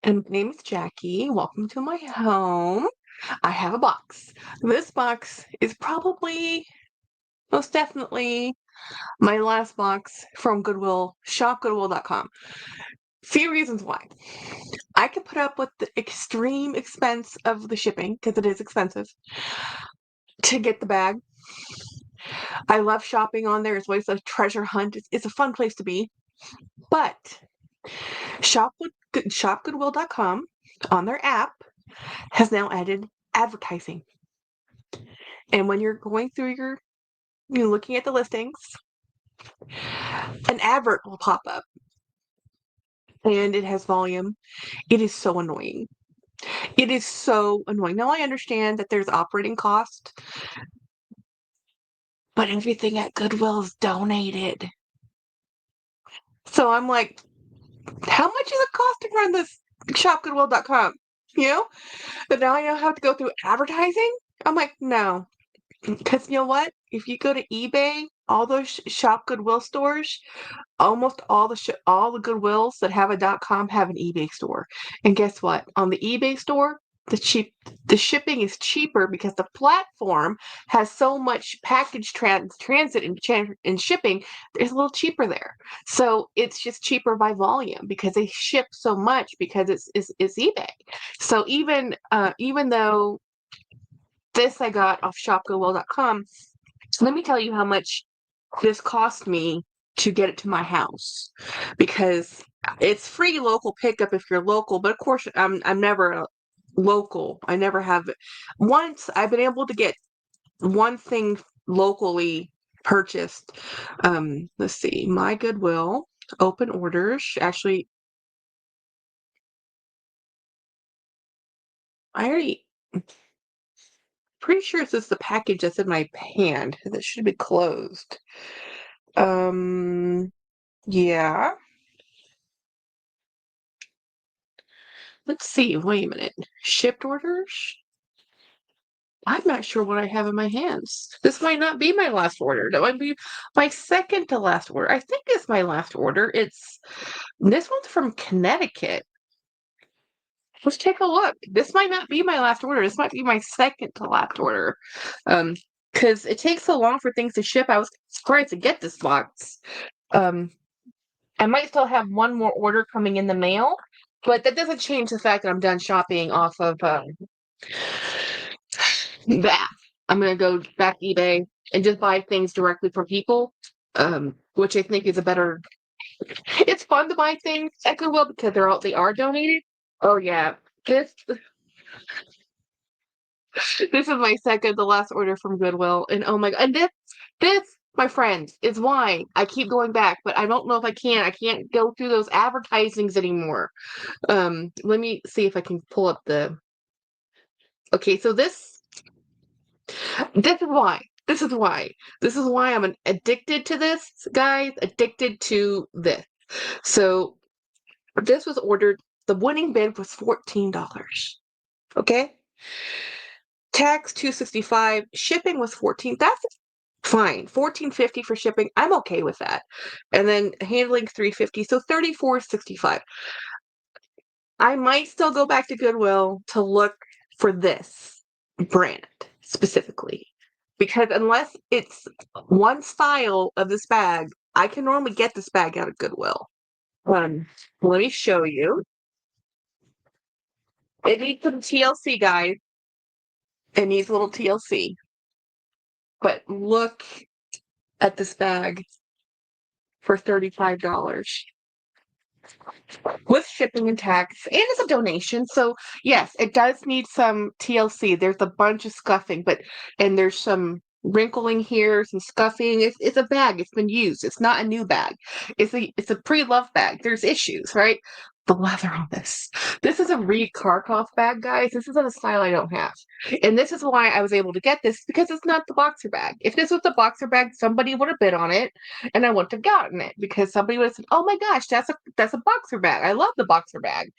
And my name is Jackie. Welcome to my home. I have a box. This box is probably, most definitely, my last box from Goodwill, shopgoodwill.com. Few reasons why. I could put up with the extreme expense of the shipping, because it is expensive, to get the bag. I love shopping on there. It's always a treasure hunt. It's a fun place to be. But shopgoodwill.com on their app has now added advertising. And when you're going through you're looking at the listings, an advert will pop up and it has volume. It is so annoying. It is so annoying. Now I understand that there's operating cost, but everything at Goodwill is donated. So I'm like, how much is it cost to run this shopgoodwill.com? You know? But now I have to go through advertising? I'm like, no. Because you know what? If you go to eBay, all those shop Goodwill stores, almost all the Goodwills that have a .com have an eBay store. And guess what? On the eBay store, the shipping is cheaper because the platform has so much package transit and shipping. It's a little cheaper there. So it's just cheaper by volume because they ship so much because it's eBay. So even though this I got off shopgoodwill.com, let me tell you how much this cost me to get it to my house, because it's free local pickup if you're local, but of course I'm never local. I never have. Once I've been able to get one thing locally purchased. Let's see, my Goodwill open orders. Actually, I already pretty sure this is the package that's in my hand that should be closed. Yeah. Let's see. Wait a minute. Shipped orders? I'm not sure what I have in my hands. This might not be my last order. That might be my second to last order. I think it's my last order. This one's from Connecticut. Let's take a look. This might not be my last order. This might be my second to last order. Because it takes so long for things to ship. I was surprised to get this box. Um, I might still have one more order coming in the mail, but that doesn't change the fact that I'm done shopping off of that. I'm gonna go back to eBay and just buy things directly from people, which I think is a better. It's fun to buy things at Goodwill because they are donated. Oh yeah, this is my second to last order from Goodwill, and oh my god, and this my friends is why I keep going back, but I don't know if I can. I can't go through those advertisings anymore. Let me see if I can pull up the. Okay, so this is why. This is why. This is why I'm addicted to this, guys. Addicted to this. So this was ordered. The winning bid was $14. Okay. Tax $265. Shipping was $14. That's fine. $14.50 for shipping. I'm okay with that. And then handling $350. So $34.65. I might still go back to Goodwill to look for this brand specifically. Because unless it's one style of this bag, I can normally get this bag out of Goodwill. Um, Let me show you. It needs some TLC, guys. It needs a little TLC. But look at this bag for $35 with shipping and tax, and it's a donation. So yes, it does need some TLC. There's a bunch of scuffing, and there's some wrinkling here, some scuffing. It's a bag. It's been used. It's not a new bag. It's a pre-loved bag. There's issues, right? The leather on this. This is a Reed Karkoff bag, guys. This isn't a style I don't have. And this is why I was able to get this, because it's not the boxer bag. If this was the boxer bag, somebody would have bid on it and I wouldn't have gotten it because somebody would have said, "Oh my gosh, that's a boxer bag. I love the boxer bag."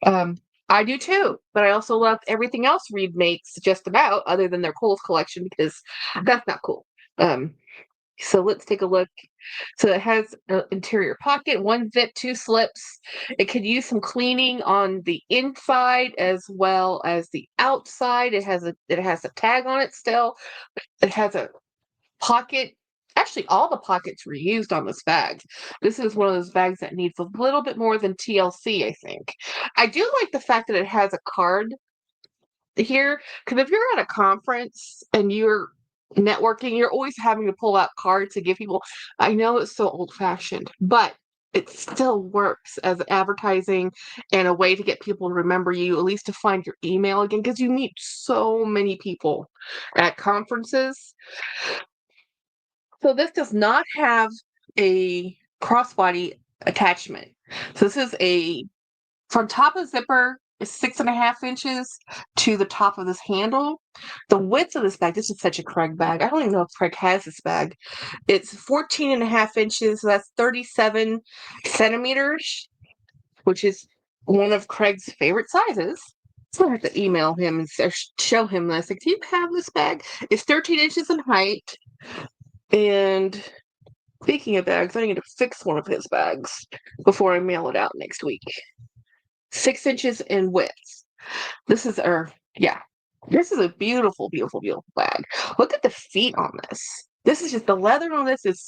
Um, I do too, but I also love everything else Reed makes just about, other than their Kohl's collection, because that's not cool. Um, So let's take a look. So it has an interior pocket, one zip, two slips. It could use some cleaning on the inside as well as the outside. It has a tag on it still. It has a pocket. Actually, all the pockets were used on this bag. This is one of those bags that needs a little bit more than TLC, I think. I do like the fact that it has a card here, because if you're at a conference and you're networking, you're always having to pull out cards to give people. I know it's so old fashioned, but it still works as advertising and a way to get people to remember you, at least to find your email again, because you meet so many people at conferences. So this does not have a crossbody attachment. So this is a from top of zipper is 6.5 inches to the top of this handle. The width of this bag, this is such a Craig bag. I don't even know if Craig has this bag. It's 14.5 inches, so that's 37 centimeters, which is one of Craig's favorite sizes. So I have to email him and show him this. Like, do you have this bag? It's 13 inches in height. And speaking of bags, I need to fix one of his bags before I mail it out next week. 6 inches in width. This is yeah. This is a beautiful, beautiful, beautiful bag. Look at the feet on this. This is just the leather on this is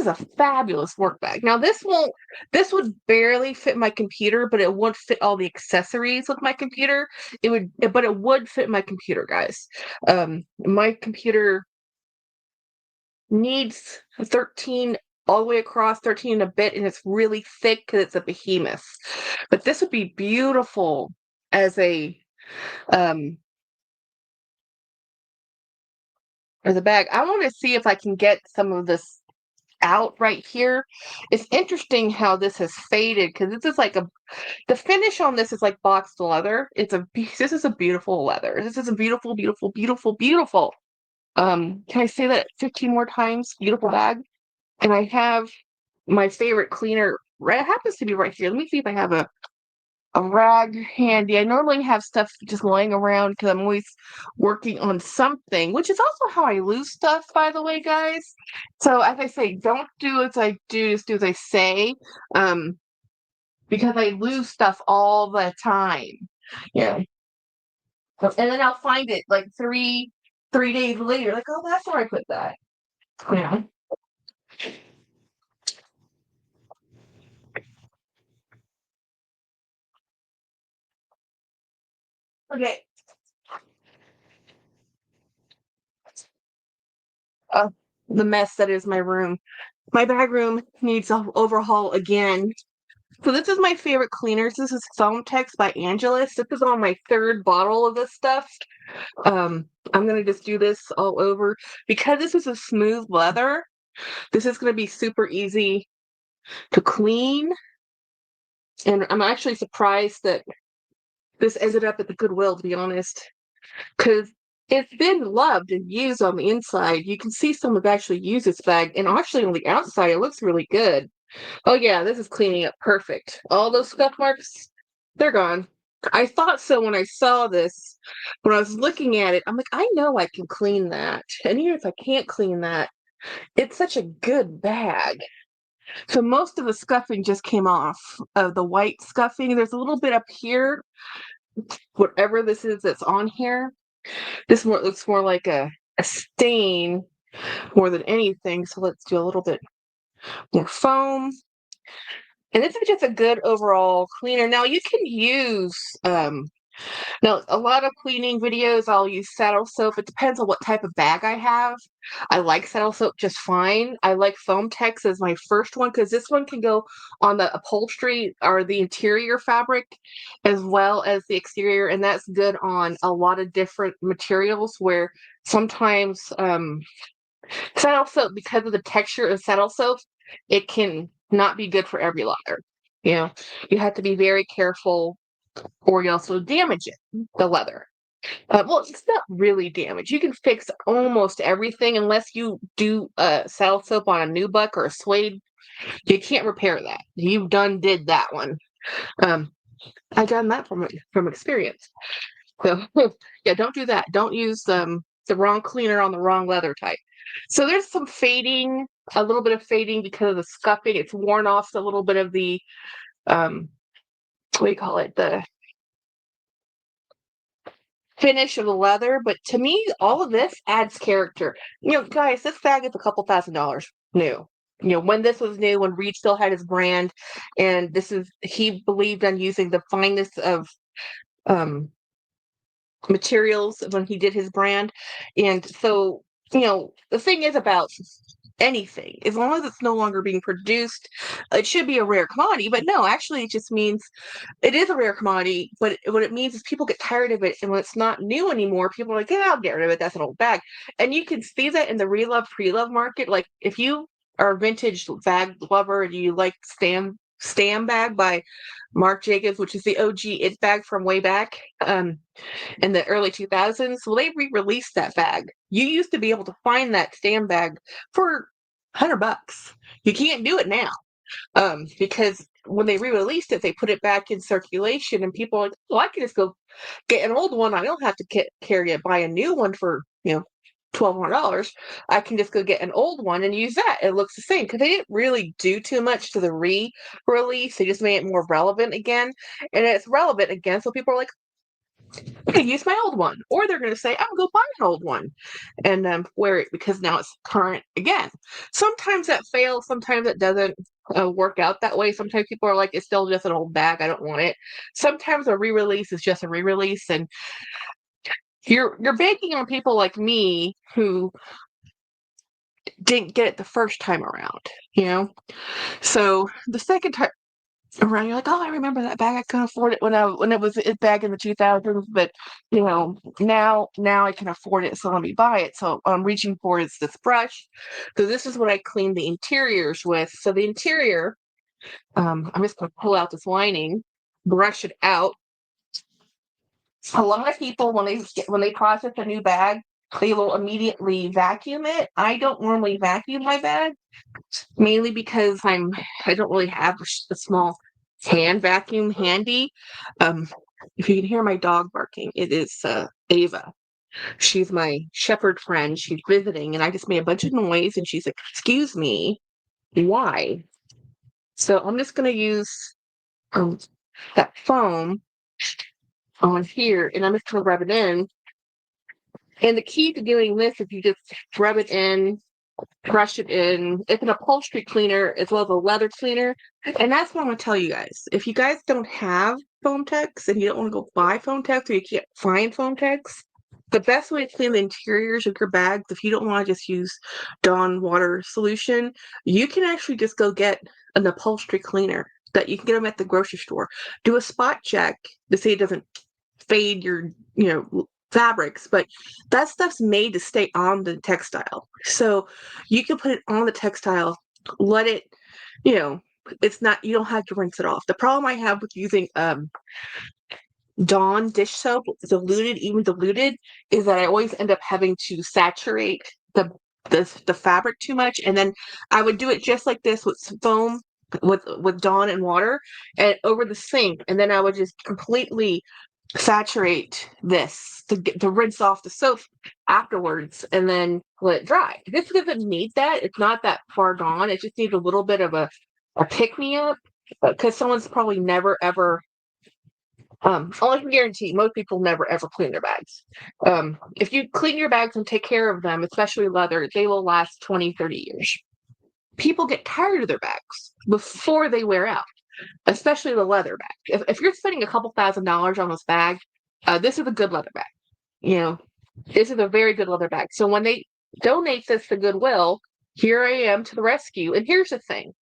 a fabulous work bag. Now this would barely fit my computer, but it would fit all the accessories with my computer. But it would fit my computer, guys. My computer needs 13 all the way across, 13 and a bit, and it's really thick because it's a behemoth. But this would be beautiful as a um bag. I want to see if I can get some of this out right here. It's interesting how this has faded because this is like the finish on this is like boxed leather. This is a beautiful leather. This is a beautiful, beautiful, beautiful, beautiful. Can I say that 15 more times? Beautiful bag. And I have my favorite cleaner. Right, it happens to be right here. Let me see if I have a rag handy. I normally have stuff just laying around because I'm always working on something, which is also how I lose stuff, by the way, guys. So as I say, don't do as I do, just do as I say. Um, because I lose stuff all the time. Yeah. And then I'll find it like three days later, like, oh, that's where I put that. Yeah. Okay. Uh, the mess that is my room. My bag room needs an overhaul again. So this is my favorite cleaners. This is Foam Text by Angelus. This is on my third bottle of this stuff. I'm gonna just do this all over because this is a smooth leather. This is gonna be super easy to clean, and I'm actually surprised that this ended up at the Goodwill, to be honest, because it's been loved and used on the inside. You can see someone actually used this bag, and actually on the outside, it looks really good. Oh yeah, this is cleaning up perfect. All those scuff marks, they're gone. I thought so when I saw this. When I was looking at it, I'm like, I know I can clean that. And even if I can't clean that, it's such a good bag. So most of the scuffing just came off of the white scuffing. There's a little bit up here, whatever this is that's on here. This looks more like a stain more than anything. So let's do a little bit more foam. And this is just a good overall cleaner. Now you can use now a lot of cleaning videos I'll use saddle soap. It depends on what type of bag I have. I like saddle soap just fine. I like Foam Tex as my first one because this one can go on the upholstery or the interior fabric as well as the exterior, and that's good on a lot of different materials where sometimes saddle soap, because of the texture of saddle soap, it can not be good for every leather. You know, you have to be very careful or you also damage it, the leather. Well, it's not really damage. You can fix almost everything unless you do saddle soap on a nubuck or a suede. You can't repair that. You did that one. Um, I done that from experience. So yeah, don't do that. Don't use the wrong cleaner on the wrong leather type. So there's some fading, a little bit of fading because of the scuffing. It's worn off a little bit of the what do you call it? The finish of the leather. But to me, all of this adds character. Guys, this bag is a couple $1,000s new. When this was new, when Reed still had his brand, and he believed on using the finest of um, materials when he did his brand. And so, the thing is about anything, as long as it's no longer being produced, it should be a rare commodity. But no, actually, it just means it is a rare commodity. But what it means is people get tired of it. And when it's not new anymore, people are like, yeah, I'll get rid of it. That's an old bag. And you can see that in the pre-love market. Like if you are a vintage bag lover and you like Stam bag by Marc Jacobs, which is the OG it bag from way back. In the early 2000s. Well, they re-released that bag. You used to be able to find that Stam bag for $100. You can't do it now because when they re-released it, they put it back in circulation, and people are like, "Well, I can just go get an old one. I don't have to carry it. Buy a new one for $1,200. I can just go get an old one and use that. It looks the same because they didn't really do too much to the re-release. They just made it more relevant again, and it's relevant again. So people are like, I'm going to use my old one. Or they're going to say, I'm going to go buy an old one and wear it because now it's current again. Sometimes that fails. Sometimes it doesn't work out that way. Sometimes people are like, it's still just an old bag. I don't want it. Sometimes a re-release is just a re-release. And you're banking on people like me who didn't get it the first time around. So the second time around, you're like, oh, I remember that bag. I couldn't afford it when it was back in the 2000s, but now I can afford it, so let me buy it. So what I'm reaching for is this brush. So this is what I clean the interiors with. So the interior, I'm just going to pull out this lining, brush it out. A lot of people when they process a new bag, they will immediately vacuum it. I don't normally vacuum my bag, mainly because I don't really have a small hand vacuum handy. If you can hear my dog barking, it is Ava. She's my shepherd friend. She's visiting, and I just made a bunch of noise, and she's like, "Excuse me, why?" So I'm just gonna use um, that foam on here, and I'm just gonna rub it in. And the key to doing this is you just rub it in, brush it in. It's an upholstery cleaner as well as a leather cleaner. And that's what I'm going to tell you guys. If you guys don't have foam tex and you don't want to go buy foam tex or you can't find foam tex, the best way to clean the interiors of your bags, if you don't want to just use Dawn water solution, you can actually just go get an upholstery cleaner that you can get them at the grocery store. Do a spot check to see it doesn't fade your, fabrics, but that stuff's made to stay on the textile. So you can put it on the textile, let it, you know, it's not, you don't have to rinse it off. The problem I have with using Dawn dish soap, even diluted, is that I always end up having to saturate the fabric too much. And then I would do it just like this with foam with Dawn and water and over the sink, and then I would just completely saturate this to rinse off the soap afterwards and then let it dry. This doesn't need that. It's not that far gone. It just needs a little bit of a pick me up because someone's probably never ever. I can guarantee most people never ever clean their bags. If you clean your bags and take care of them, especially leather, they will last 20, 30 years. People get tired of their bags before they wear out, especially the leather bag. If you're spending a couple $1,000s on this bag, this is a good leather bag. This is a very good leather bag. So when they donate this to Goodwill, here I am to the rescue. And here's the thing.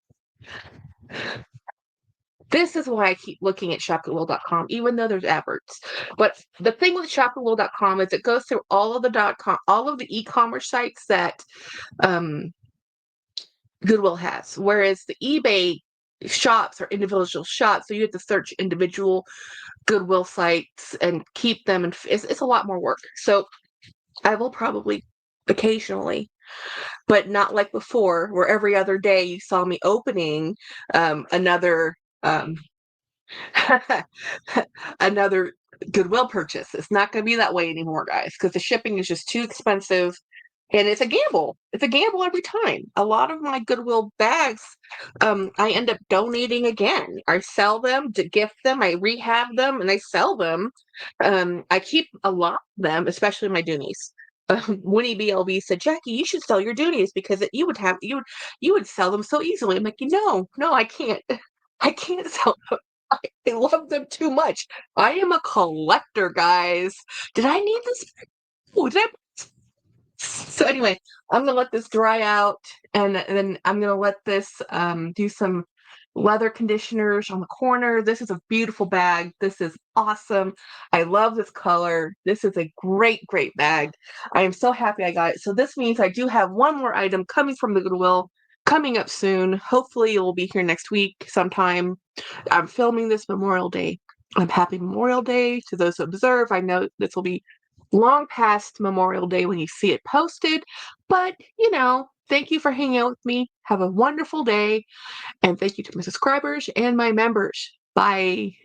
This is why I keep looking at shopgoodwill.com, even though there's adverts. But the thing with shopgoodwill.com is it goes through all of the e-commerce sites that Goodwill has, whereas the eBay shops are individual shops, so you have to search individual Goodwill sites and keep them, and it's a lot more work. So I will probably occasionally, but not like before, where every other day you saw me opening another another Goodwill purchase. It's not going to be that way anymore, guys, because the shipping is just too expensive. And it's a gamble. It's a gamble every time. A lot of my Goodwill bags, I end up donating again. I sell them to gift them. I rehab them and I sell them. I keep a lot of them, especially my Doonies. Winnie BLB said, Jackie, you should sell your Doonies because you would sell them so easily. I'm like, no, I can't. I can't sell them. I love them too much. I am a collector, guys. Did I need this? Oh, did I so anyway, I'm gonna let this dry out, and then I'm gonna let this do some leather conditioners on the corner. This is a beautiful bag. This is awesome. I love this color. This is a great bag. I am so happy I got it. So this means I do have one more item coming from the Goodwill coming up soon. Hopefully it will be here next week sometime. I'm filming this Memorial Day. Happy Memorial Day to those who observe. I know this will be long past Memorial Day when you see it posted, but thank you for hanging out with me. Have a wonderful day, and thank you to my subscribers and my members. Bye.